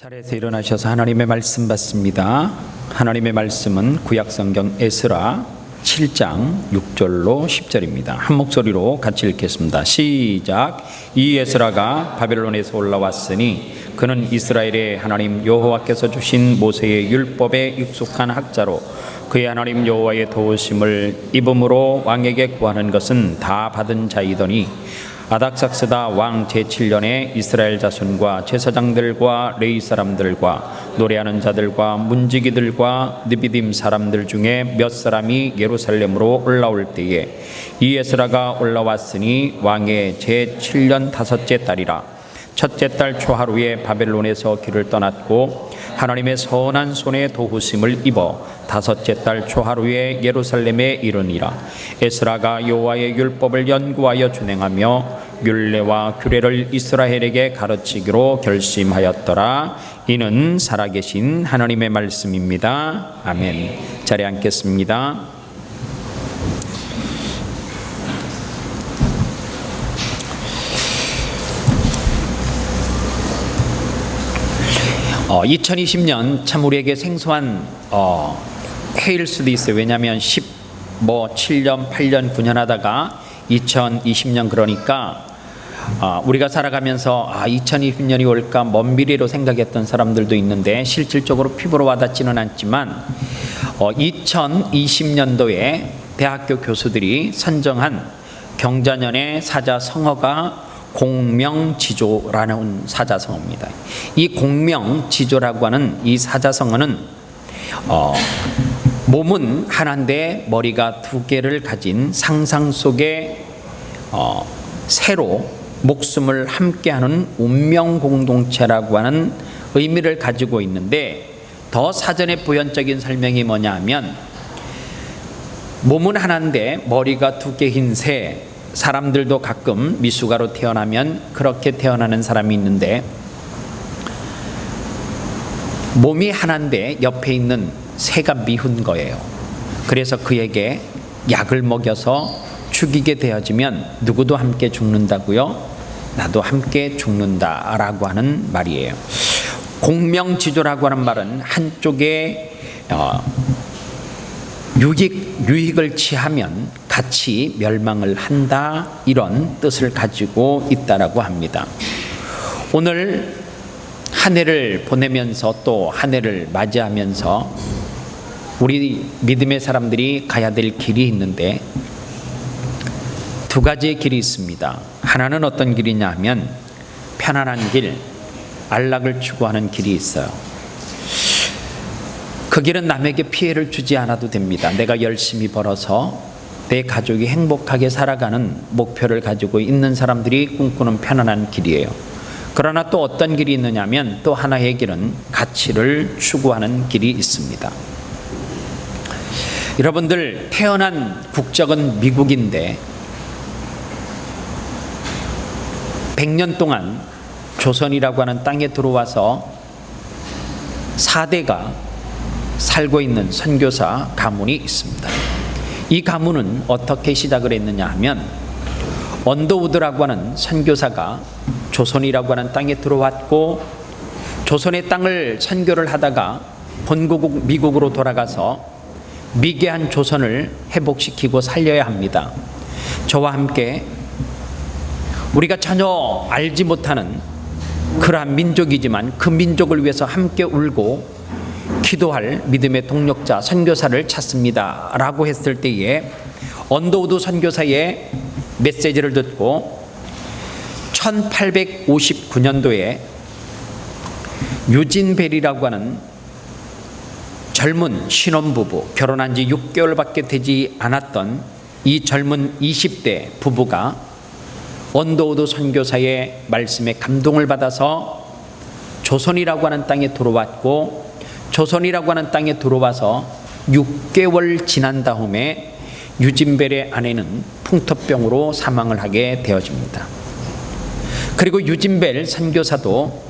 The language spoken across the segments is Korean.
자리에서 일어나셔서 하나님의 말씀 받습니다. 하나님의 말씀은 구약성경 에스라 7장 6절로 10절입니다. 한 목소리로 같이 읽겠습니다. 시작. 이 에스라가 바벨론에서 올라왔으니 그는 이스라엘의 하나님 여호와께서 주신 모세의 율법에 익숙한 학자로 그의 하나님 여호와의 도우심을 입음으로 왕에게 구하는 것은 다 받은 자이더니 아닥삭스다 왕 제7년에 이스라엘 자손과 제사장들과 레위 사람들과 노래하는 자들과 문지기들과 느비딤 사람들 중에 몇 사람이 예루살렘으로 올라올 때에 이 에스라가 올라왔으니 왕의 제7년 다섯째 달이라. 첫째 달 초하루에 바벨론에서 길을 떠났고 하나님의 선한 손에 도우심을 입어 다섯째 달 초하루에 예루살렘에 이르니라. 에스라가 여호와의 율법을 연구하여 준행하며 율례와 규례를 이스라엘에게 가르치기로 결심하였더라. 이는 살아계신 하나님의 말씀입니다. 아멘. 자리에 앉겠습니다. 어, 2020년 참 우리에게 생소한 해일 수도 있어요. 왜냐하면 7년, 8년, 9년 하다가 2020년 그러니까 우리가 살아가면서 2020년이 올까 먼 미래로 생각했던 사람들도 있는데 실질적으로 피부로 와닿지는 않지만 2020년도에 대학교 교수들이 선정한 경자년의 사자성어가 공명지조라는 사자성어입니다. 이 공명지조라고 하는 이 사자성어는 몸은 하나인데 머리가 두 개를 가진 상상 속의 새로 목숨을 함께하는 운명공동체라고 하는 의미를 가지고 있는데, 더 사전의 부연적인 설명이 뭐냐 하면 몸은 하나인데 머리가 두 개인 새, 사람들도 가끔 미숙아로 태어나면 그렇게 태어나는 사람이 있는데 몸이 하나인데 옆에 있는 새가 미운 거예요. 그래서 그에게 약을 먹여서 죽이게 되어지면 누구도 함께 죽는다고요? 나도 함께 죽는다라고 하는 말이에요. 공명지조라고 하는 말은 한쪽에 유익을 취하면 같이 멸망을 한다, 이런 뜻을 가지고 있다라고 합니다. 오늘 한 해를 보내면서 또 한 해를 맞이하면서 우리 믿음의 사람들이 가야 될 길이 있는데 두 가지의 길이 있습니다. 하나는 어떤 길이냐 하면 편안한 길, 안락을 추구하는 길이 있어요. 그 길은 남에게 피해를 주지 않아도 됩니다. 내가 열심히 벌어서 내 가족이 행복하게 살아가는 목표를 가지고 있는 사람들이 꿈꾸는 편안한 길이에요. 그러나 또 어떤 길이 있느냐면 또 하나의 길은 가치를 추구하는 길이 있습니다. 여러분들 태어난 국적은 미국인데 100년 동안 조선이라고 하는 땅에 들어와서 4대가 살고 있는 선교사 가문이 있습니다. 이 가문은 어떻게 시작을 했느냐 하면 언더우드라고 하는 선교사가 조선이라고 하는 땅에 들어왔고 조선의 땅을 선교를 하다가 본국 미국으로 돌아가서 미개한 조선을 회복시키고 살려야 합니다. 저와 함께 우리가 전혀 알지 못하는 그러한 민족이지만 그 민족을 위해서 함께 울고 기도할 믿음의 동력자 선교사를 찾습니다 라고 했을 때에 언더우드 선교사의 메시지를 듣고 1859년도에 유진 벨이라고 하는 젊은 신혼부부, 결혼한 지 6개월밖에 되지 않았던 이 젊은 20대 부부가 언더우드 선교사의 말씀에 감동을 받아서 조선이라고 하는 땅에 들어왔고, 조선이라고 하는 땅에 들어와서 6개월 지난 다음에 유진벨의 아내는 풍토병으로 사망을 하게 되어집니다. 그리고 유진벨 선교사도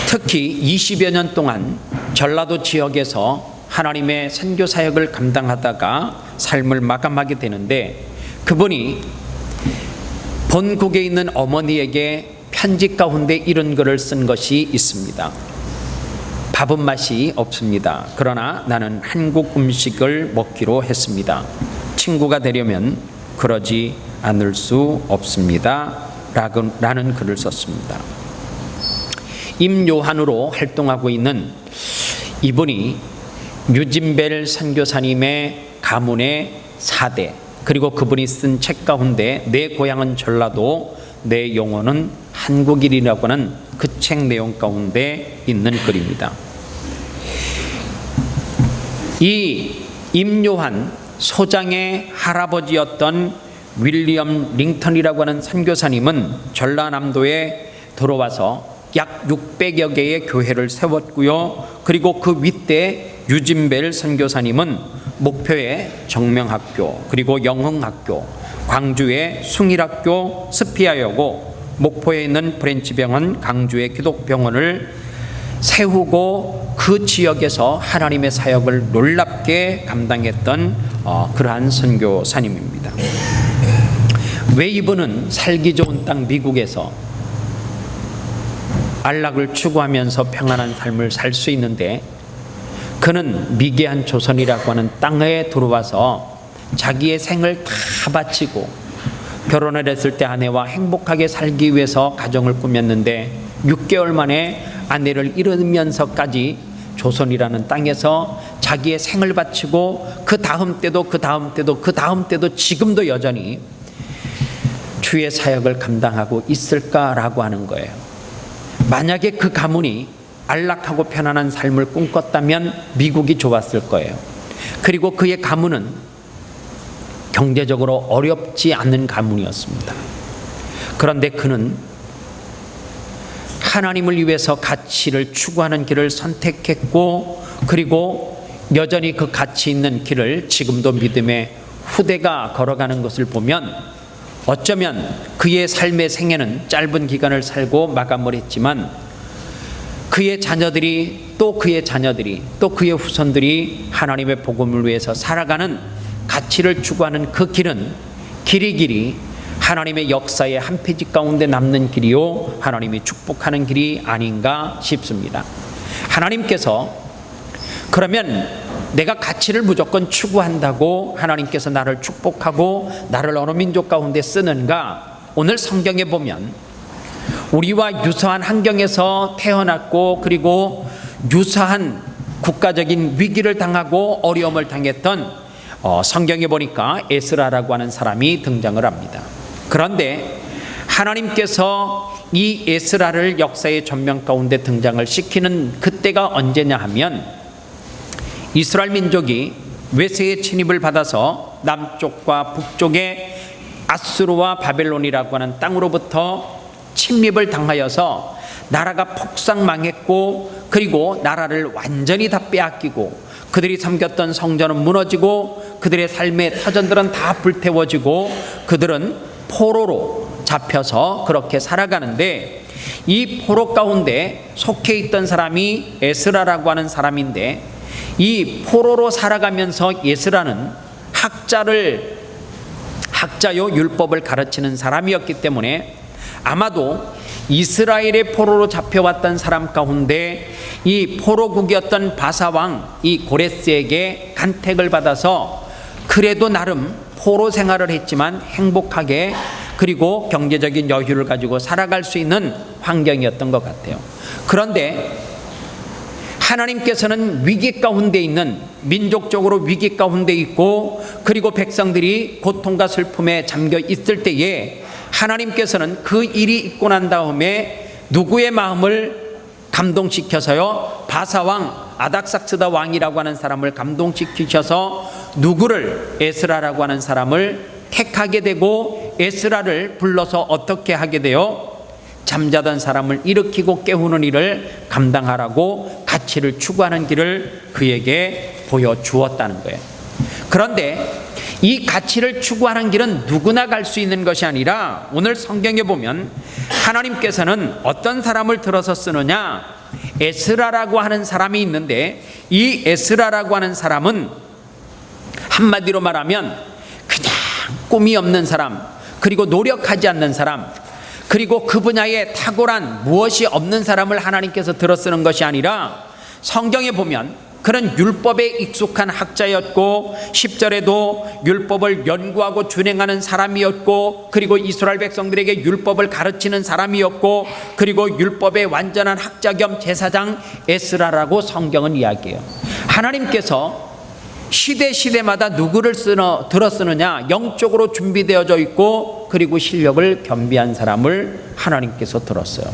특히 20여 년 동안 전라도 지역에서 하나님의 선교 사역을 감당하다가 삶을 마감하게 되는데, 그분이 본국에 있는 어머니에게 편지 가운데 이런 글을 쓴 것이 있습니다. 밥은 맛이 없습니다. 그러나 나는 한국 음식을 먹기로 했습니다. 친구가 되려면 그러지 않을 수 없습니다. 라는 글을 썼습니다. 임요한으로 활동하고 있는 이분이 류진벨 선교사님의 가문의 4대, 그리고 그분이 쓴 책 가운데 내 고향은 전라도, 내 영혼은 한국인이라고 하는 그 책 내용 가운데 있는 글입니다. 이 임요한 소장의 할아버지였던 윌리엄 링턴이라고 하는 선교사님은 전라남도에 들어와서 약 600여 개의 교회를 세웠고요. 그리고 그 윗대 유진벨 선교사님은 목표의 정명학교, 그리고 영흥학교, 광주의 숭일학교, 스피아여고, 목포에 있는 브랜치병원, 강주의 기독병원을 세우고 그 지역에서 하나님의 사역을 놀랍게 감당했던 그러한 선교사님입니다. 왜 이분은 살기 좋은 땅 미국에서 안락을 추구하면서 평안한 삶을 살 수 있는데, 그는 미개한 조선이라고 하는 땅에 들어와서 자기의 생을 다 바치고 결혼을 했을 때 아내와 행복하게 살기 위해서 가정을 꾸몄는데 6개월 만에 아내를 잃으면서까지 조선이라는 땅에서 자기의 생을 바치고 그 다음 때도 지금도 여전히 주의 사역을 감당하고 있을까라고 하는 거예요. 만약에 그 가문이 안락하고 편안한 삶을 꿈꿨다면 미국이 좋았을 거예요. 그리고 그의 가문은 경제적으로 어렵지 않은 가문이었습니다. 그런데 그는 하나님을 위해서 가치를 추구하는 길을 선택했고, 그리고 여전히 그 가치 있는 길을 지금도 믿음의 후대가 걸어가는 것을 보면 어쩌면 그의 삶의 생애는 짧은 기간을 살고 마감을 했지만 그의 자녀들이 또 그의 후손들이 하나님의 복음을 위해서 살아가는 가치를 추구하는 그 길은 길이 하나님의 역사의 한 페이지 가운데 남는 길이요, 하나님이 축복하는 길이 아닌가 싶습니다. 하나님께서 그러면 내가 가치를 무조건 추구한다고 하나님께서 나를 축복하고 나를 어느 민족 가운데 쓰는가? 오늘 성경에 보면 우리와 유사한 환경에서 태어났고, 그리고 유사한 국가적인 위기를 당하고 어려움을 당했던 성경에 보니까 에스라라고 하는 사람이 등장을 합니다. 그런데 하나님께서 이 에스라를 역사의 전면 가운데 등장을 시키는 그때가 언제냐 하면, 이스라엘 민족이 외세의 침입을 받아서 남쪽과 북쪽의 아수르와 바벨론이라고 하는 땅으로부터 침입을 당하여서 나라가 폭삭 망했고, 그리고 나라를 완전히 다 빼앗기고 그들이 섬겼던 성전은 무너지고 그들의 삶의 터전들은 다 불태워지고 그들은 포로로 잡혀서 그렇게 살아가는데, 이 포로 가운데 속해 있던 사람이 에스라라고 하는 사람인데, 이 포로로 살아가면서 에스라는 학자요 율법을 가르치는 사람이었기 때문에 아마도 이스라엘의 포로로 잡혀왔던 사람 가운데 이 포로국이었던 바사왕 이 고레스에게 간택을 받아서 그래도 나름 포로 생활을 했지만 행복하게, 그리고 경제적인 여유를 가지고 살아갈 수 있는 환경이었던 것 같아요. 그런데 하나님께서는 위기 가운데 있는, 민족적으로 위기 가운데 있고, 그리고 백성들이 고통과 슬픔에 잠겨 있을 때에 하나님께서는 그 일이 있고 난 다음에 누구의 마음을 감동시켜서요, 바사왕 아닥삭스다 왕이라고 하는 사람을 감동시키셔서 누구를, 에스라라고 하는 사람을 택하게 되고, 에스라를 불러서 어떻게 하게 돼요? 잠자던 사람을 일으키고 깨우는 일을 감당하라고 가치를 추구하는 길을 그에게 보여주었다는 거예요. 그런데 이 가치를 추구하는 길은 누구나 갈 수 있는 것이 아니라 오늘 성경에 보면 하나님께서는 어떤 사람을 들어서 쓰느냐, 에스라라고 하는 사람이 있는데, 이 에스라라고 하는 사람은 한마디로 말하면 그냥 꿈이 없는 사람, 그리고 노력하지 않는 사람, 그리고 그 분야에 탁월한 무엇이 없는 사람을 하나님께서 들어 쓰는 것이 아니라 성경에 보면 그런 율법에 익숙한 학자였고 10절에도 율법을 연구하고 준행하는 사람이었고 그리고 이스라엘 백성들에게 율법을 가르치는 사람이었고 그리고 율법의 완전한 학자 겸 제사장 에스라라고 성경은 이야기해요. 하나님께서 시대마다 누구를 들어 쓰느냐 영적으로 준비되어져 있고 그리고 실력을 겸비한 사람을 하나님께서 들었어요.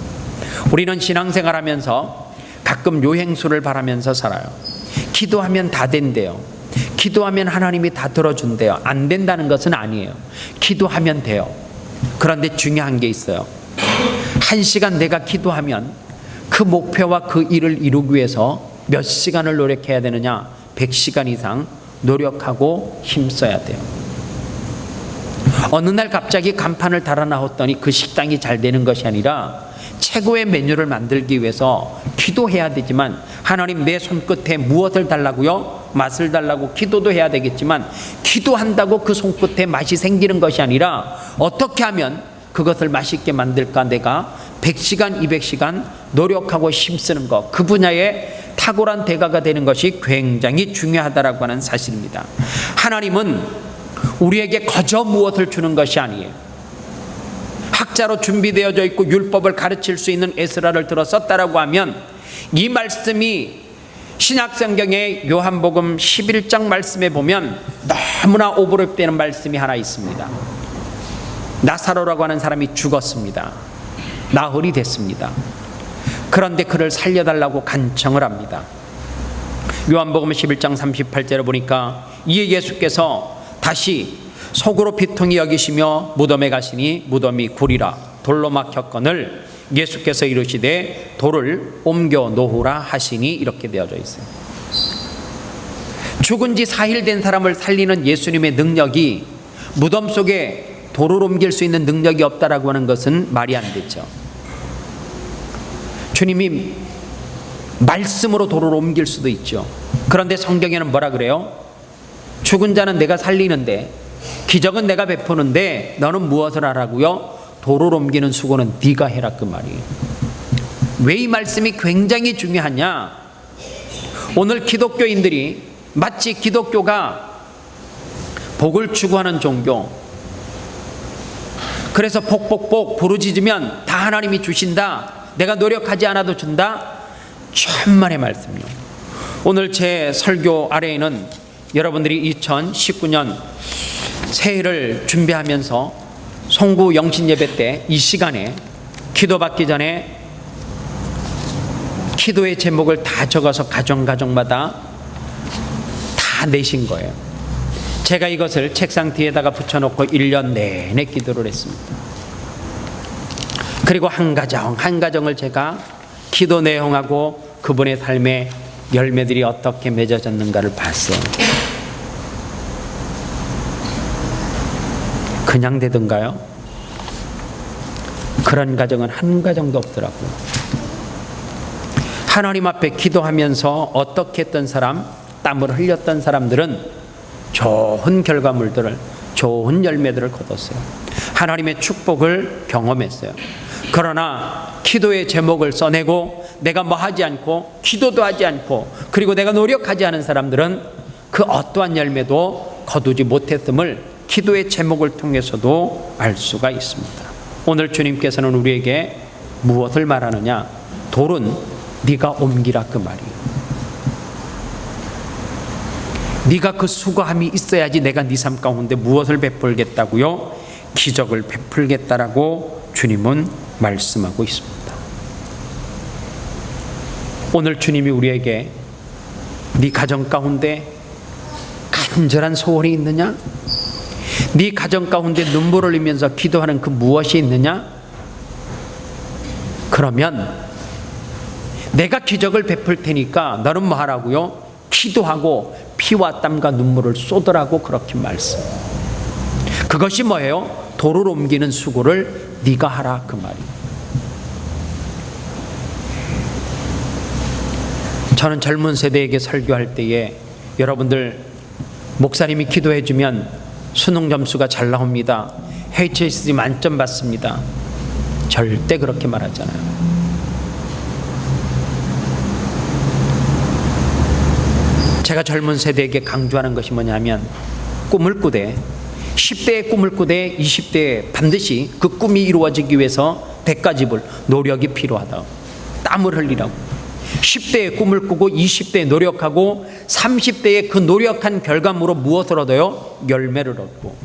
우리는 신앙생활하면서 가끔 요행수를 바라면서 살아요. 기도하면 다 된대요. 기도하면 하나님이 다 들어준대요. 안 된다는 것은 아니에요. 기도하면 돼요. 그런데 중요한 게 있어요. 1시간 내가 기도하면 그 목표와 그 일을 이루기 위해서 몇 시간을 노력해야 되느냐? 100시간 이상 노력하고 힘써야 돼요. 어느 날 갑자기 간판을 달아나왔더니 그 식당이 잘 되는 것이 아니라 최고의 메뉴를 만들기 위해서 기도해야 되지만 하나님 내 손끝에 무엇을 달라고요? 맛을 달라고 기도도 해야 되겠지만 기도한다고 그 손끝에 맛이 생기는 것이 아니라 어떻게 하면 그것을 맛있게 만들까 내가 100시간 200시간 노력하고 힘쓰는 것 그 분야에 탁월한 대가가 되는 것이 굉장히 중요하다라고 하는 사실입니다. 하나님은 우리에게 거저 무엇을 주는 것이 아니에요. 학자로 준비되어져 있고 율법을 가르칠 수 있는 에스라를 들어 썼다라고 하면 이 말씀이 신약성경의 요한복음 11장 말씀에 보면 너무나 오버랩되는 말씀이 하나 있습니다. 나사로라고 하는 사람이 죽었습니다. 나흘이 됐습니다. 그런데 그를 살려달라고 간청을 합니다. 요한복음 11장 38절에 보니까 이에 예수께서 다시 속으로 비통히 여기시며 무덤에 가시니 무덤이 구리라 돌로 막혔거늘 예수께서 이르시되 돌을 옮겨 놓으라 하시니 이렇게 되어져 있어요. 죽은 지 4일 된 사람을 살리는 예수님의 능력이 무덤 속에 돌을 옮길 수 있는 능력이 없다라고 하는 것은 말이 안 되죠. 주님이 말씀으로 돌을 옮길 수도 있죠. 그런데 성경에는 뭐라 그래요? 죽은 자는 내가 살리는데 기적은 내가 베푸는데 너는 무엇을 하라고요? 돌을 옮기는 수고는 네가 해라 그 말이에요. 왜 이 말씀이 굉장히 중요하냐? 오늘 기독교인들이 마치 기독교가 복을 추구하는 종교, 그래서 복복복 부르짖으면 다 하나님이 주신다, 내가 노력하지 않아도 준다, 천만의 말씀이요. 오늘 제 설교 아래에는 여러분들이 2019년 새해를 준비하면서 송구 영신 예배 때 이 시간에 기도받기 전에 기도의 제목을 다 적어서 가정마다 다 내신 거예요. 제가 이것을 책상 뒤에다가 붙여놓고 1년 내내 기도를 했습니다. 그리고 한 가정을 제가 기도 내용하고 그분의 삶의 열매들이 어떻게 맺어졌는가를 봤어요. 그냥 되던가요? 그런 가정은 한 가정도 없더라고요. 하나님 앞에 기도하면서 어떻게 했던 사람, 땀을 흘렸던 사람들은 좋은 결과물들을, 좋은 열매들을 거뒀어요. 하나님의 축복을 경험했어요. 그러나 기도의 제목을 써내고 내가 뭐 하지 않고 기도도 하지 않고 그리고 내가 노력하지 않은 사람들은 그 어떠한 열매도 거두지 못했음을 기도의 제목을 통해서도 알 수가 있습니다. 오늘 주님께서는 우리에게 무엇을 말하느냐? 돌은 네가 옮기라 그 말이에요. 네가 그 수고함이 있어야지 내가 네 삶 가운데 무엇을 베풀겠다고요? 기적을 베풀겠다라고 주님은 말씀하고 있습니다. 오늘 주님이 우리에게 네 가정 가운데 간절한 소원이 있느냐? 네 가정 가운데 눈물을 흘리면서 기도하는 그 무엇이 있느냐? 그러면 내가 기적을 베풀 테니까 너는 뭐 하라고요? 기도하고 피와 땀과 눈물을 쏟으라고 그렇게 말씀. 그것이 뭐예요? 돌을 옮기는 수고를 네가 하라 그 말이에요. 저는 젊은 세대에게 설교할 때에 여러분들 목사님이 기도해 주면 수능 점수가 잘 나옵니다. HSC 만점 받습니다. 절대 그렇게 말하잖아요. 제가 젊은 세대에게 강조하는 것이 뭐냐면, 꿈을 꾸되 10대에 꿈을 꾸되 20대에 반드시 그 꿈이 이루어지기 위해서 대가집을 노력이 필요하다. 땀을 흘리라고. 10대에 꿈을 꾸고 20대에 노력하고 30대에 그 노력한 결과물로 무엇을 얻어요? 열매를 얻고,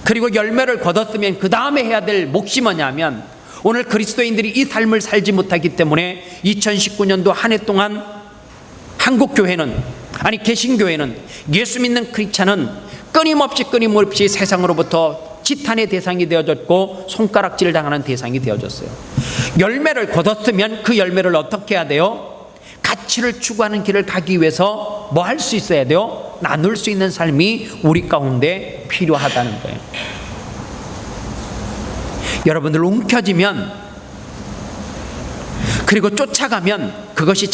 그리고 열매를 거뒀으면 그 다음에 해야 될 몫이 뭐냐면, 오늘 그리스도인들이 이 삶을 살지 못하기 때문에 2019년도 한 해 동안 한국교회는, 아니 개신교회는, 예수 믿는 크리스찬은 끊임없이 세상으로부터 지탄의 대상이 되어졌고 손가락질을 당하는 대상이 되어졌어요. 열매를 거뒀으면 그 열매를 어떻게 해야 돼요? 가치를 추구하는 길을 가기 위해서 뭐 할 수 있어야 돼요? 나눌 수 있는 삶이 우리 가운데 필요하다는 거예요. 여러분들 움켜쥐면, 그리고 쫓아가면 그것이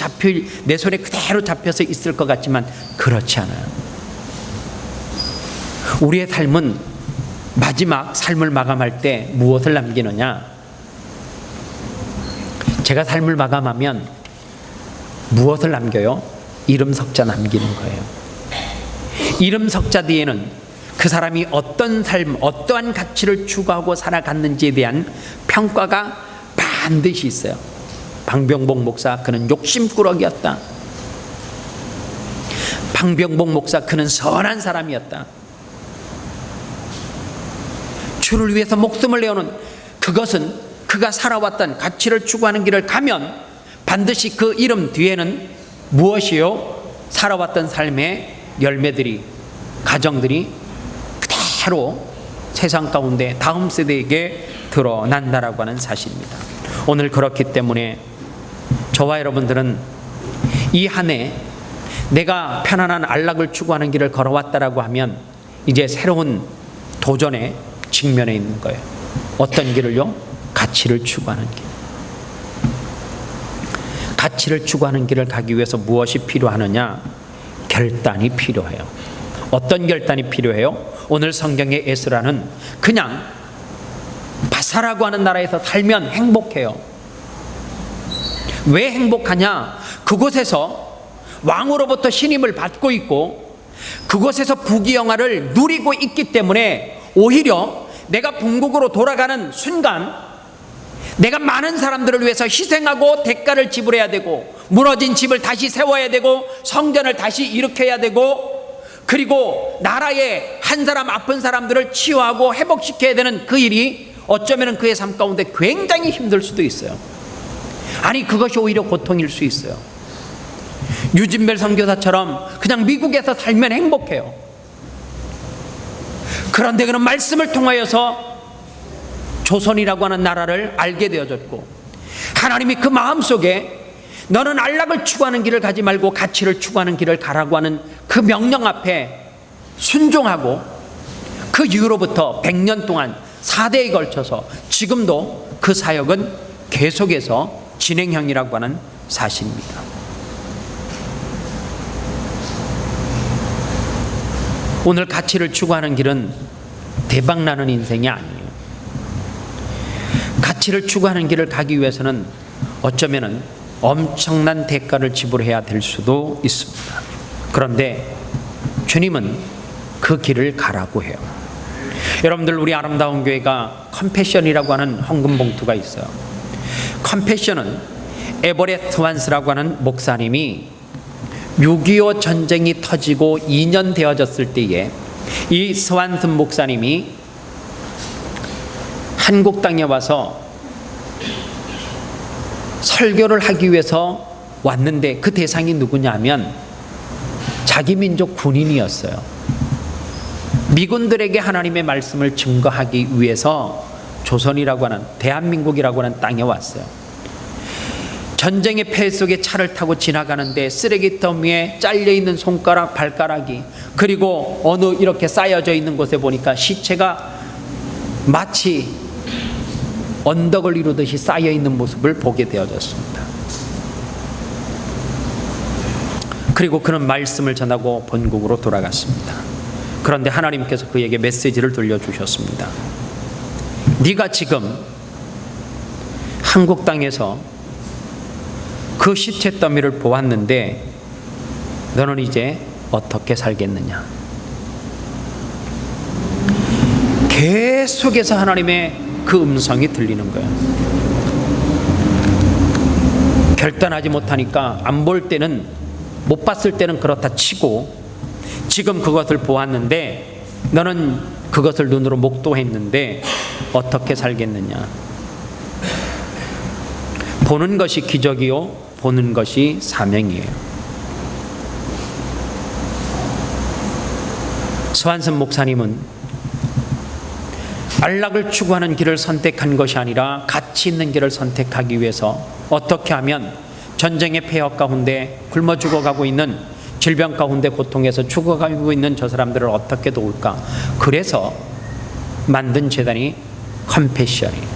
내 손에 그대로 잡혀서 있을 것 같지만 그렇지 않아요. 우리의 삶은 마지막 삶을 마감할 때 무엇을 남기느냐? 제가 삶을 마감하면 무엇을 남겨요? 이름 석자 남기는 거예요. 이름 석자 뒤에는 그 사람이 어떤 삶, 어떠한 가치를 추구하고 살아갔는지에 대한 평가가 반드시 있어요. 방병복 목사, 그는 욕심꾸러기였다. 방병복 목사, 그는 선한 사람이었다. 주를 위해서 목숨을 내어놓은, 그것은 그가 살아왔던 가치를 추구하는 길을 가면 반드시 그 이름 뒤에는 무엇이요? 살아왔던 삶의 열매들이, 가정들이 그대로 세상 가운데 다음 세대에게 드러난다라고 하는 사실입니다. 오늘 그렇기 때문에 저와 여러분들은 이 한 해 내가 편안한 안락을 추구하는 길을 걸어왔다라고 하면 이제 새로운 도전에 직면해 있는 거예요. 어떤 길을요? 가치를 추구하는 길. 가치를 추구하는 길을 가기 위해서 무엇이 필요하느냐? 결단이 필요해요. 어떤 결단이 필요해요? 오늘 성경의 에스라는 그냥 바사라고 하는 나라에서 살면 행복해요. 왜 행복하냐? 그곳에서 왕으로부터 신임을 받고 있고 그곳에서 부귀영화를 누리고 있기 때문에 오히려 내가 본국으로 돌아가는 순간 내가 많은 사람들을 위해서 희생하고 대가를 지불해야 되고, 무너진 집을 다시 세워야 되고, 성전을 다시 일으켜야 되고, 그리고 나라의 한 사람 아픈 사람들을 치유하고 회복시켜야 되는 그 일이 어쩌면 그의 삶 가운데 굉장히 힘들 수도 있어요. 아니, 그것이 오히려 고통일 수 있어요. 유진벨 선교사처럼 그냥 미국에서 살면 행복해요. 그런데 그런 말씀을 통하여서 조선이라고 하는 나라를 알게 되어졌고, 하나님이 그 마음속에 너는 안락을 추구하는 길을 가지 말고 가치를 추구하는 길을 가라고 하는 그 명령 앞에 순종하고, 그 이후로부터 100년 동안 4대에 걸쳐서 지금도 그 사역은 계속해서 진행형이라고 하는 사실입니다. 오늘 가치를 추구하는 길은 대박나는 인생이 아니에요. 가치를 추구하는 길을 가기 위해서는 어쩌면 엄청난 대가를 지불해야 될 수도 있습니다. 그런데 주님은 그 길을 가라고 해요. 여러분들, 우리 아름다운 교회가 컴패션이라고 하는 헌금 봉투가 있어요. 컴패션은 에버렛 스완스라고 하는 목사님이 6.25 전쟁이 터지고 2년 되어졌을 때에 이 스완슨 목사님이 한국 땅에 와서 설교를 하기 위해서 왔는데 그 대상이 누구냐면 자기 민족 군인이었어요. 미군들에게 하나님의 말씀을 증거하기 위해서 조선이라고 하는, 대한민국이라고 하는 땅에 왔어요. 전쟁의 폐해 속에 차를 타고 지나가는데 쓰레기통 위에 잘려있는 손가락, 발가락이, 그리고 어느 이렇게 쌓여져 있는 곳에 보니까 시체가 마치 언덕을 이루듯이 쌓여있는 모습을 보게 되어졌습니다. 그리고 그는 말씀을 전하고 본국으로 돌아갔습니다. 그런데 하나님께서 그에게 메시지를 들려주셨습니다. 네가 지금 한국 땅에서 그 시체 더미를 보았는데 너는 이제 어떻게 살겠느냐. 계속해서 하나님의 그 음성이 들리는 거예요. 결단하지 못하니까 안 볼 때는, 못 봤을 때는 그렇다 치고, 지금 그것을 보았는데 너는 그것을 눈으로 목도했는데 어떻게 살겠느냐. 보는 것이 기적이요, 보는 것이 사명이에요. 서한선 목사님은 안락을 추구하는 길을 선택한 것이 아니라 가치 있는 길을 선택하기 위해서 어떻게 하면 전쟁의 폐허 가운데 굶어 죽어가고 있는, 질병 가운데 고통에서 죽어가고 있는 저 사람들을 어떻게 도울까. 그래서 만든 재단이 컴패션이에요.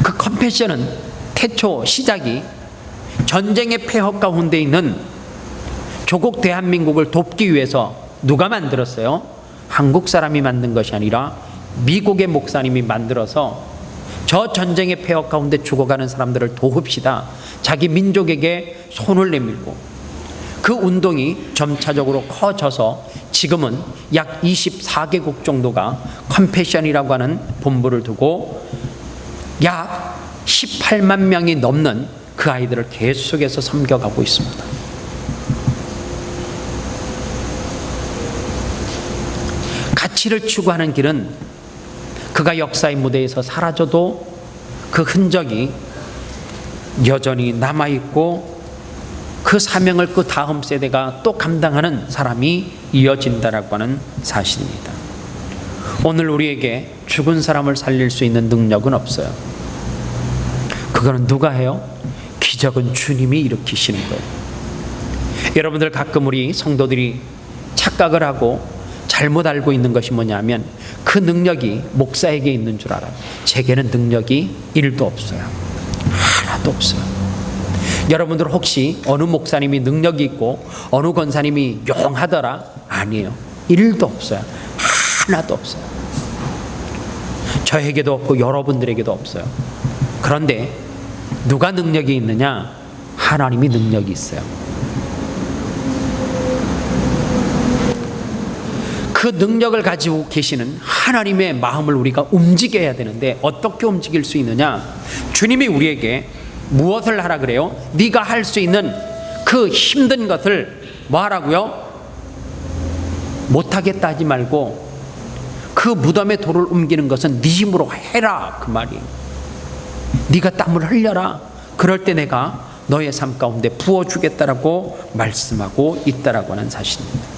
그 컴패션은 태초 시작이 전쟁의 폐허 가운데 있는 조국 대한민국을 돕기 위해서 누가 만들었어요? 한국 사람이 만든 것이 아니라 미국의 목사님이 만들어서 저 전쟁의 폐허 가운데 죽어가는 사람들을 도웁시다. 자기 민족에게 손을 내밀고, 그 운동이 점차적으로 커져서 지금은 약 24개국 정도가 컴패션이라고 하는 본부를 두고 약 18만 명이 넘는 그 아이들을 계속해서 섬겨가고 있습니다. 가치를 추구하는 길은 그가 역사의 무대에서 사라져도 그 흔적이 여전히 남아있고 그 사명을 그 다음 세대가 또 감당하는 사람이 이어진다라고 하는 사실입니다. 오늘 우리에게 죽은 사람을 살릴 수 있는 능력은 없어요. 그거는 누가 해요? 기적은 주님이 일으키시는 거예요. 여러분들, 가끔 우리 성도들이 착각을 하고 잘못 알고 있는 것이 뭐냐면 그 능력이 목사에게 있는 줄 알아요. 제게는 능력이 1도 없어요. 하나도 없어요. 여러분들 혹시 어느 목사님이 능력이 있고 어느 권사님이 용하더라? 아니에요. 1도 없어요. 하나도 없어요. 저에게도 없고 여러분들에게도 없어요. 그런데 누가 능력이 있느냐? 하나님이 능력이 있어요. 그 능력을 가지고 계시는 하나님의 마음을 우리가 움직여야 되는데 어떻게 움직일 수 있느냐? 주님이 우리에게 무엇을 하라 그래요? 네가 할 수 있는 그 힘든 것을 뭐 하라고요? 못하겠다 하지 말고 그 무덤에 돌을 옮기는 것은 네 힘으로 해라, 그 말이에요. 네가 땀을 흘려라. 그럴 때 내가 너의 삶 가운데 부어주겠다라고 말씀하고 있다라고 하는 사실입니다.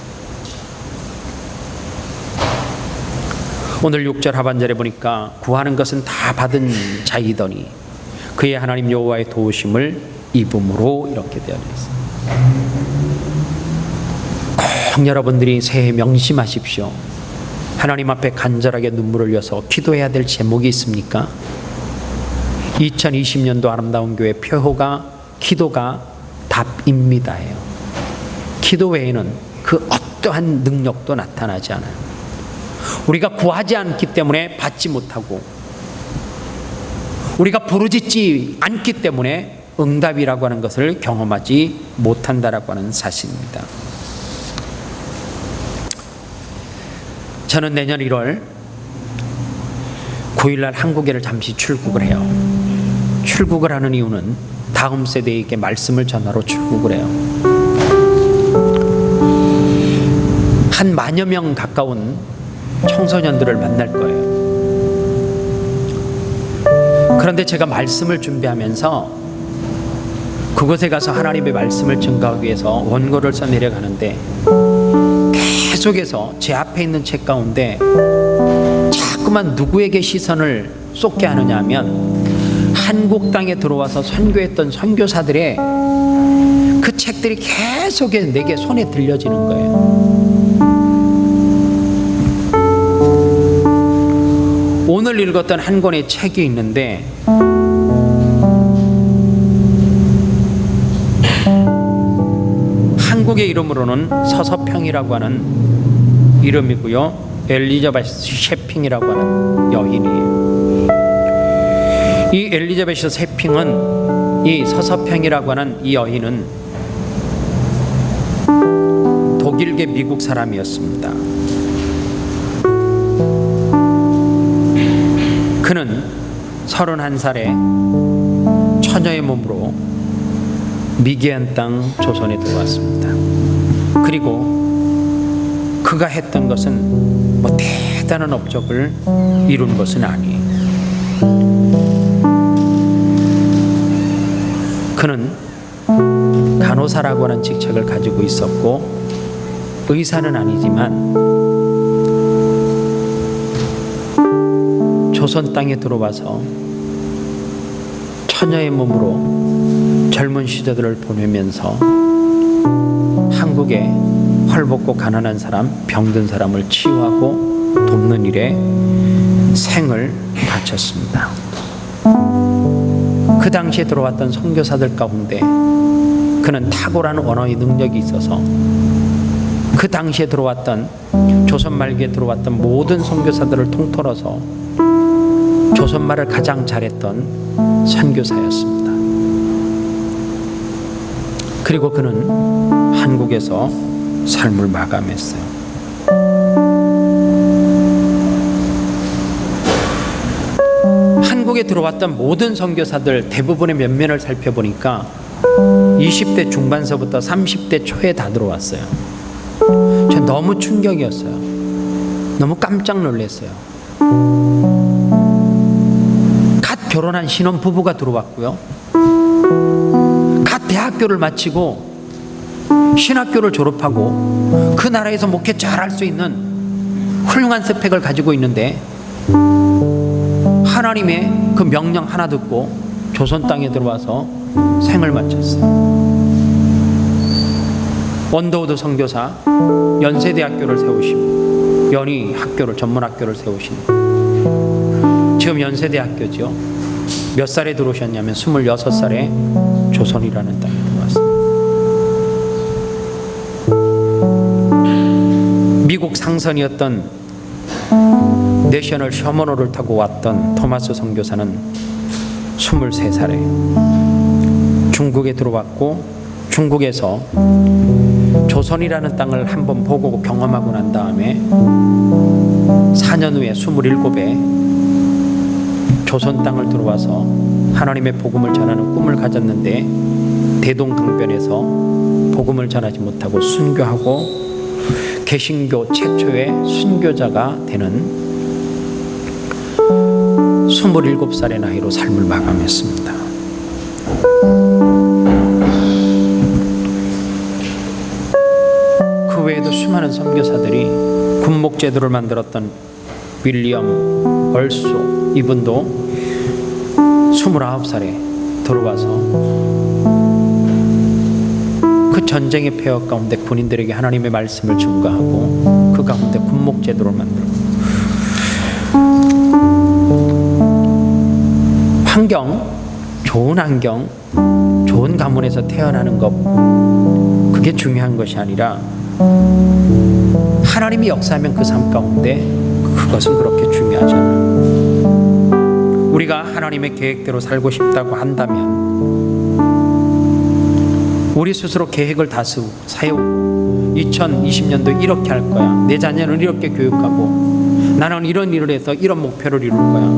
오늘 6절 하반절에 보니까 구하는 것은 다 받은 자이더니 그의 하나님 여호와의 도우심을 입음으로 이렇게 되어 있습니다. 꼭 여러분들이 새해 명심하십시오. 하나님 앞에 간절하게 눈물을 흘려서 기도해야 될 제목이 있습니까? 2020년도 아름다운 교회 표호가 기도가 답입니다예요. 기도 외에는 그 어떠한 능력도 나타나지 않아요. 우리가 구하지 않기 때문에 받지 못하고, 우리가 부르짖지 않기 때문에 응답이라고 하는 것을 경험하지 못한다라고 하는 사실입니다. 저는 내년 1월 9일날 한국에를 잠시 출국을 해요. 출국을 하는 이유는 다음 세대에게 말씀을 전하러 출국을 해요. 한 10,000여 명 가까운 청소년들을 만날 거예요. 그런데 제가 말씀을 준비하면서 그곳에 가서 하나님의 말씀을 증거하기 위해서 원고를 써 내려가는데 계속해서 제 앞에 있는 책 가운데 자꾸만 누구에게 시선을 쏟게 하느냐 하면 한국 땅에 들어와서 선교했던 선교사들의 그 책들이 계속 내게 손에 들려지는 거예요. 오늘 읽었던 한 권의 책이 있는데 한국의 이름으로는 서서평이라고 하는 이름이고요, 엘리자베스 셰핑이라고 하는 여인이에요. 이 엘리자베스 세핑은, 이 서서평이라고 하는 이 여인은 독일계 미국 사람이었습니다. 그는 31살에 처녀의 몸으로 미개한 땅 조선에 들어왔습니다. 그리고 그가 했던 것은 뭐 대단한 업적을 이룬 것은 아니에요. 그는 간호사라고 하는 직책을 가지고 있었고 의사는 아니지만 조선 땅에 들어와서 처녀의 몸으로 젊은 시절을 보내면서 한국에 헐벗고 가난한 사람, 병든 사람을 치유하고 돕는 일에 생을 바쳤습니다. 그 당시에 들어왔던 선교사들 가운데 그는 탁월한 언어의 능력이 있어서 그 당시에 들어왔던, 조선 말기에 들어왔던 모든 선교사들을 통틀어서 조선말을 가장 잘했던 선교사였습니다. 그리고 그는 한국에서 삶을 마감했어요. 한국에 들어왔던 모든 선교사들 대부분의 면면을 살펴보니까 20대 중반서부터 30대 초에 다 들어왔어요. 전 너무 충격이었어요. 너무 깜짝 놀랐어요. 갓 결혼한 신혼부부가 들어왔고요, 갓 대학교를 마치고 신학교를 졸업하고 그 나라에서 목회 잘할 수 있는 훌륭한 스펙을 가지고 있는데 하나님의 그 명령 하나 듣고 조선 땅에 들어와서 생을 마쳤어요. 원더우드 선교사, 연세대학교를 세우시고 연희학교를, 전문학교를 세우시고 지금 연세대학교죠. 몇 살에 들어오셨냐면 26살에 조선이라는 땅에 들어왔습니다. 미국 상선이었던 내셔널 셔먼호를 타고 왔던 토마스 선교사는 23살에 중국에 들어왔고 중국에서 조선이라는 땅을 한번 보고 경험하고 난 다음에 4년 후에 27에 조선 땅을 들어와서 하나님의 복음을 전하는 꿈을 가졌는데 대동강변에서 복음을 전하지 못하고 순교하고 개신교 최초의 순교자가 되는 27살의 나이로 삶을 마감했습니다. 그 외에도 수많은 선교사들이 군목제도를 만들었던 윌리엄 얼소, 이분도 29살에 들어와서 그 전쟁의 폐허 가운데 군인들에게 하나님의 말씀을 증거하고 그 가운데 군목제도를 만들고 좋은 환경, 좋은 가문에서 태어나는 것, 그게 중요한 것이 아니라 하나님이 역사하면 그 삶 가운데 그것은 그렇게 중요하지 않아요. 우리가 하나님의 계획대로 살고 싶다고 한다면 우리 스스로 계획을 다 세우고 2020년도 이렇게 할 거야, 내 자녀는 이렇게 교육하고 나는 이런 일을 해서 이런 목표를 이룰 거야.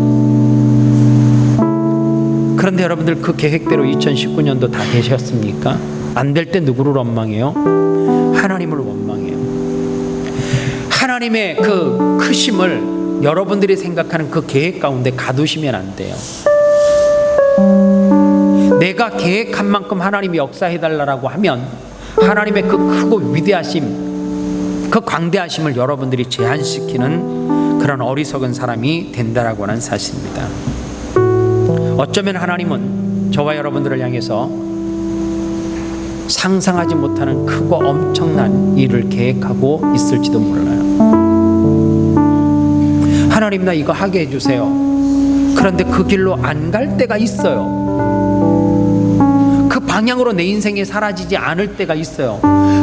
그런데 여러분들 그 계획대로 2019년도 다 되셨습니까? 안 될 때 누구를 원망해요? 하나님을 원망해요. 하나님의 그 크심을 여러분들이 생각하는 그 계획 가운데 가두시면 안 돼요. 내가 계획한 만큼 하나님이 역사해달라고 하면 하나님의 그 크고 위대하심, 그 광대하심을 여러분들이 제한시키는 그런 어리석은 사람이 된다라고 하는 사실입니다. 어쩌면 하나님은 저와 여러분들을 향해서 상상하지 못하는 크고 엄청난 일을 계획하고 있을지도 몰라요. 하나님, 나 이거 하게 해주세요. 그런데 그 길로 안 갈 때가 있어요. 그 방향으로 내 인생이 사라지지 않을 때가 있어요.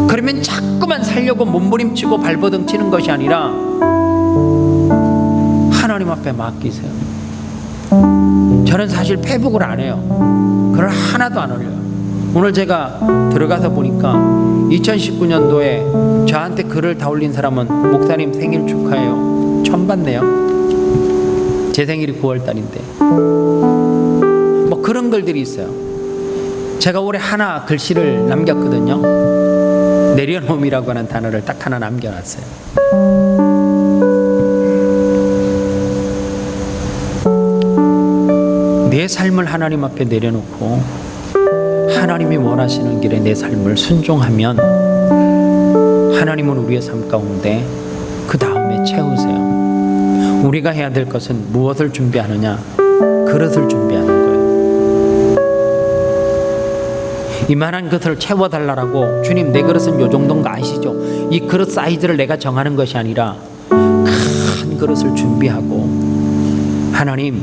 그러면 자꾸만 살려고 몸부림치고 발버둥 치는 것이 아니라 하나님 앞에 맡기세요. 저는 사실 페북을 안 해요. 글을 하나도 안 올려요. 오늘 제가 들어가서 보니까 2019년도에 저한테 글을 다 올린 사람은 목사님 생일 축하해요 처음 봤네요. 제 생일이 9월달인데 뭐 그런 글들이 있어요. 제가 올해 하나 글씨를 남겼거든요. 내려놓음이라고 하는 단어를 딱 하나 남겨놨어요. 내 삶을 하나님 앞에 내려놓고 하나님이 원하시는 길에 내 삶을 순종하면 하나님은 우리의 삶 가운데 그 다음에 채우세요. 우리가 해야 될 것은 무엇을 준비하느냐? 그릇을 준비하는 거예요. 이만한 것을 채워달라고 주님 내 그릇은 요 정도인 거 아시죠? 이 그릇 사이즈를 내가 정하는 것이 아니라 큰 그릇을 준비하고 하나님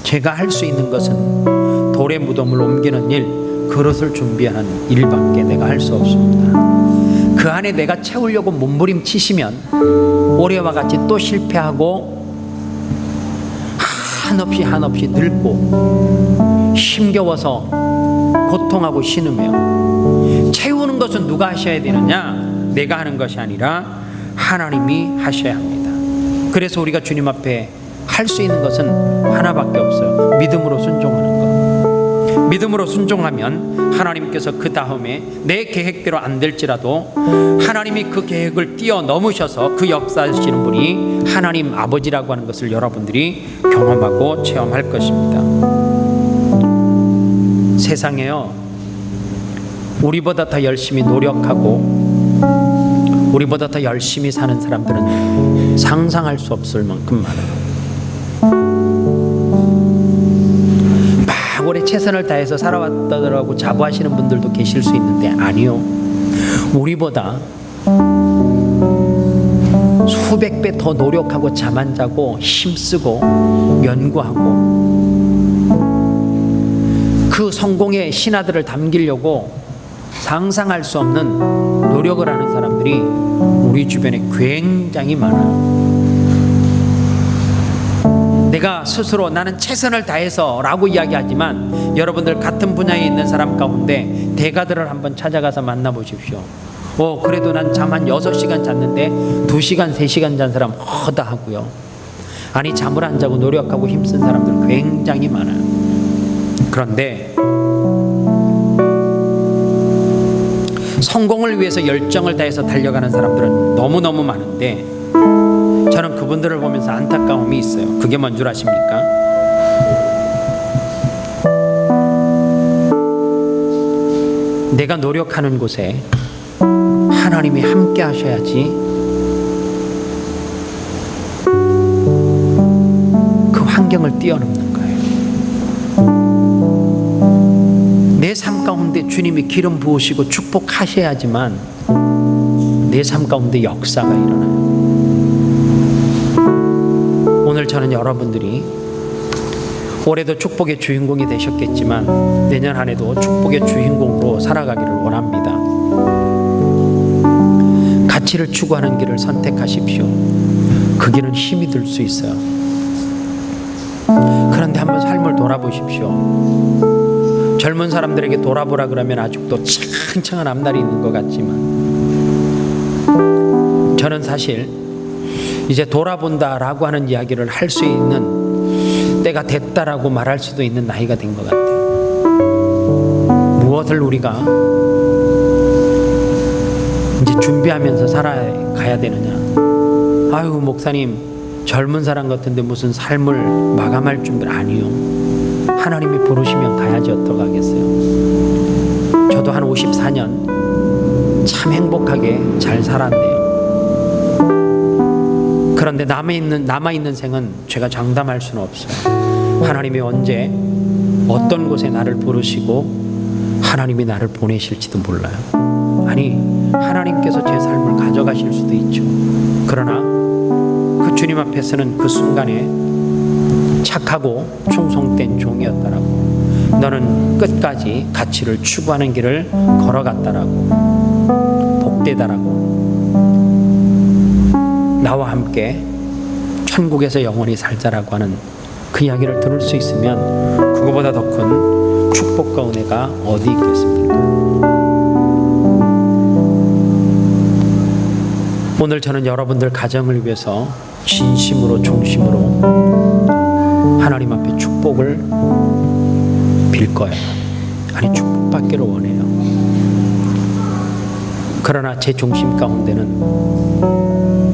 제가 할 수 있는 것은 돌의 무덤을 옮기는 일, 그릇을 준비하는 일밖에 내가 할 수 없습니다. 그 안에 내가 채우려고 몸부림치시면 올해와 같이 또 실패하고 한없이 늙고 힘겨워서 고통하고 신으며 채우는 것은 누가 하셔야 되느냐? 내가 하는 것이 아니라 하나님이 하셔야 합니다. 그래서 우리가 주님 앞에 할 수 있는 것은 하나밖에 없어요. 믿음으로 순종하는 것. 믿음으로 순종하면 하나님께서 그 다음에 내 계획대로 안 될지라도 하나님이 그 계획을 뛰어넘으셔서 그 역사하시는 분이 하나님 아버지라고 하는 것을 여러분들이 경험하고 체험할 것입니다. 세상에요, 우리보다 더 열심히 노력하고 우리보다 더 열심히 사는 사람들은 상상할 수 없을 만큼 많아요. 막 오래 최선을 다해서 살아왔다고 자부하시는 분들도 계실 수 있는데 아니요, 우리보다 수백 배 더 노력하고 잠 안 자고 힘쓰고 연구하고 그 성공의 신화들을 담기려고 상상할 수 없는 노력을 하는 사람들이 우리 주변에 굉장히 많아요. 내가 스스로 나는 최선을 다해서 라고 이야기하지만 여러분들 같은 분야에 있는 사람 가운데 대가들을 한번 찾아가서 만나보십시오. 그래도 난 잠 한 6시간 잤는데 2시간 3시간 잔 사람 허다하고요. 아니 잠을 안 자고 노력하고 힘쓴 사람들 굉장히 많아요. 그런데 성공을 위해서 열정을 다해서 달려가는 사람들은 너무너무 많은데 저는 그분들을 보면서 안타까움이 있어요. 그게 뭔 줄 아십니까? 내가 노력하는 곳에 하나님이 함께 하셔야지 그 환경을 뛰어넘는 거예요. 내 삶 가운데 주님이 기름 부으시고 축복하셔야지만 내 삶 가운데 역사가 일어나요. 오늘 저는 여러분들이 올해도 축복의 주인공이 되셨겠지만 내년 한 해도 축복의 주인공으로 살아가기를 원합니다. 가치를 추구하는 길을 선택하십시오. 그 길은 힘이 들 수 있어요. 그런데 한번 삶을 돌아보십시오. 젊은 사람들에게 돌아보라 그러면 아직도 창창한 앞날이 있는 것 같지만 저는 사실 이제 돌아본다라고 하는 이야기를 할 수 있는 때가 됐다라고 말할 수도 있는 나이가 된 것 같아요. 무엇을 우리가 이제 준비하면서 살아가야 되느냐? 아유 목사님 젊은 사람 같은데 무슨 삶을 마감할 준비를. 아니요, 하나님이 부르시면 가야지 어떡하겠어요. 저도 한 54년 참 행복하게 잘 살았네요. 그런데 남아있는 생은 제가 장담할 수는 없어요. 하나님이 언제 어떤 곳에 나를 부르시고 하나님이 나를 보내실지도 몰라요. 아니 하나님께서 제 삶을 가져가실 수도 있죠. 그러나 그 주님 앞에서는 그 순간에 착하고 충성된 종이었다라고, 너는 끝까지 가치를 추구하는 길을 걸어갔다라고, 복되다라고, 나와 함께 천국에서 영원히 살자라고 하는 그 그 이야기를 들을 수 있으면 그거보다 더 큰 축복과 은혜가 어디 있겠습니까? 오늘 저는 여러분들 가정을 위해서 진심으로 중심으로 하나님 앞에 축복을 빌 거예요. 아니, 축복받기를 원해요. 그러나 제 중심 가운데는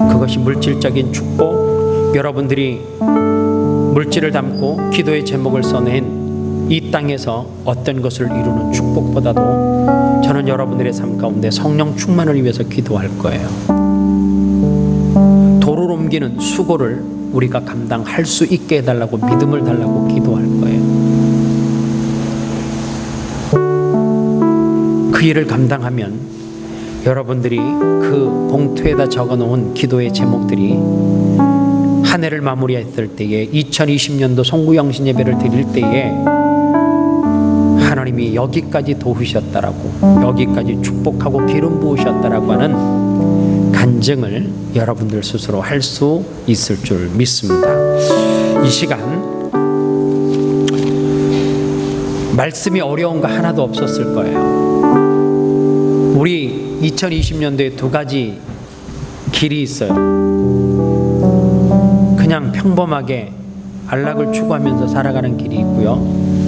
그것이 물질적인 축복, 여러분들이 물질을 담고 기도의 제목을 써낸 이 땅에서 어떤 것을 이루는 축복보다도 저는 여러분들의 삶 가운데 성령 충만을 위해서 기도할 거예요. 도를 옮기는 수고를 우리가 감당할 수 있게 해달라고, 믿음을 달라고 기도할 거예요. 그 일을 감당하면 여러분들이 그 봉투에다 적어놓은 기도의 제목들이 한 해를 마무리했을 때에 2020년도 송구영신 예배를 드릴 때에 하나님이 여기까지 도우셨다라고, 여기까지 축복하고 기름 부으셨다라고 하는 간증을 여러분들 스스로 할 수 있을 줄 믿습니다. 이 시간 말씀이 어려운 거 하나도 없었을 거예요. 우리 2020년도에 두 가지 길이 있어요. 그냥 평범하게 안락을 추구하면서 살아가는 길이 있고요,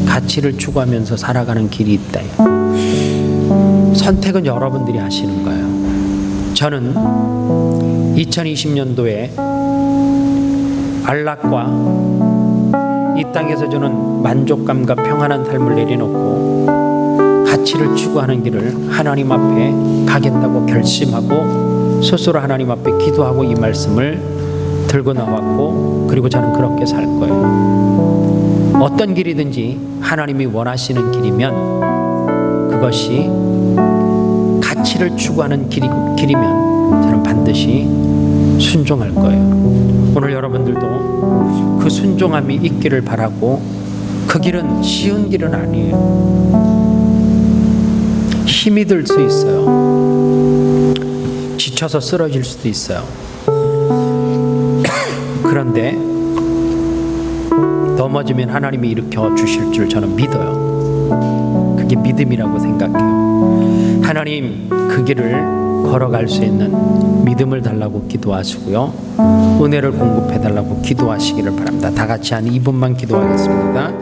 가치를 추구하면서 살아가는 길이 있다. 선택은 여러분들이 하시는 거예요. 저는 2020년도에 안락과 이 땅에서 주는 만족감과 평안한 삶을 내려놓고 가치를 추구하는 길을 하나님 앞에 가겠다고 결심하고 스스로 하나님 앞에 기도하고 이 말씀을 들고 나왔고, 그리고 저는 그렇게 살 거예요. 어떤 길이든지 하나님이 원하시는 길이면, 그것이 가치를 추구하는 길이면 저는 반드시 순종할 거예요. 오늘 여러분들도 그 순종함이 있기를 바라고, 그 길은 쉬운 길은 아니에요. 힘이 들 수 있어요. 지쳐서 쓰러질 수도 있어요. 그런데 넘어지면 하나님이 일으켜 주실 줄 저는 믿어요. 그게 믿음이라고 생각해요. 하나님, 그 길을 걸어갈 수 있는 믿음을 달라고 기도하시고요, 은혜를 공급해 달라고 기도하시기를 바랍니다. 다 같이 한 2분만 기도하겠습니다.